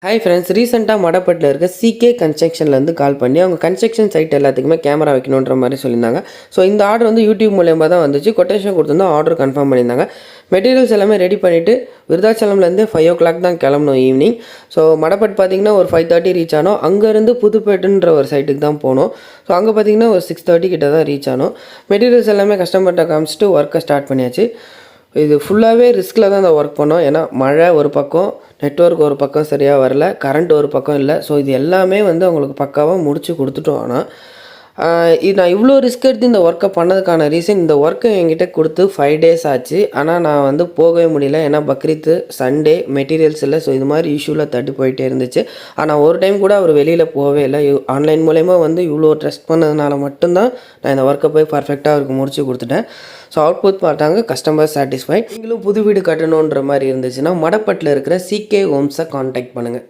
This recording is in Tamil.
ஹாய் ஃப்ரெண்ட்ஸ், ரீசெண்டாக மடப்பட்டில் இருக்க சிகே கன்ஸ்ட்ரக்ஷன்லேருந்து கால் பண்ணி அவங்க கன்ஸ்ட்ரக்ஷன் சைட் எல்லாத்துக்குமே கேமரா வைக்கணுன்ற மாதிரி சொல்லியிருந்தாங்க. ஸோ இந்த ஆர்டர் வந்து யூடியூப் மூலியமாக தான் வந்துச்சு. கொட்டேஷன் கொடுத்துருந்தோம், ஆர்டர் கன்ஃபார்ம் பண்ணியிருந்தாங்க. மெட்டீரியல்ஸ் எல்லாமே ரெடி பண்ணிவிட்டு விருதாச்சலம்லேருந்து 5 o'clock தான் கிளம்பணும் ஈவினிங். ஸோ மடப்பட் பார்த்திங்கன்னா ஒரு 5:30 ரீச் ஆனோம். அங்கேருந்து புதுப்பேட்டுன்ற ஒரு சைட்டுக்கு தான் போனோம். ஸோ அங்கே பார்த்திங்கன்னா ஒரு 6:30 கிட்ட தான் ரீச் ஆனோம். மெட்டீரியல்ஸ் எல்லாமே கஸ்டமர்கிட்ட காமிச்சிட்டு ஒர்க்கை ஸ்டார்ட் பண்ணியாச்சு. இது ஃபுல்லாகவே ரிஸ்கில் தான் இந்த ஒர்க் பண்ணோம். ஏன்னா மழை ஒரு பக்கம், நெட்வொர்க் ஒரு பக்கம் சரியாக வரல, கரண்ட் ஒரு பக்கம் இல்லை. ஸோ இது எல்லாமே வந்து அவங்களுக்கு பக்காவாக முடிச்சு கொடுத்துட்டோம். ஆனால் இது நான் இவ்வளோ ரிஸ்க் எடுத்து இந்த ஒர்க்கை பண்ணதுக்கான ரீசன், இந்த ஒர்க்கை என்கிட்ட கொடுத்து 5 days ஆச்சு. ஆனால் நான் வந்து போகவே முடியல. ஏன்னா பக்ரீத்து, சண்டே, மெட்டீரியல்ஸ் இல்லை. ஸோ இது மாதிரி இஷ்யூவில் தட்டி போயிட்டே இருந்துச்சு. ஆனால் ஒரு டைம் கூட அவர் வெளியில் போகவே இல்லை. ஆன்லைன் மூலயமா வந்து இவ்வளோ ட்ரஸ்ட் பண்ணதுனால மட்டும்தான் நான் இந்த ஒர்க்கை போய் பர்ஃபெக்டாக அவருக்கு முடிச்சு கொடுத்துட்டேன். ஸோ அவுட்புட் பார்த்தாங்க, கஸ்டமர் சாட்டிஸ்ஃபை. நீங்களும் புது வீடு கட்டணுன்ற மாதிரி இருந்துச்சுன்னா மடப்பட்டில் இருக்கிற சிகே ஹோம்ஸை கான்டாக்ட் பண்ணுங்கள்.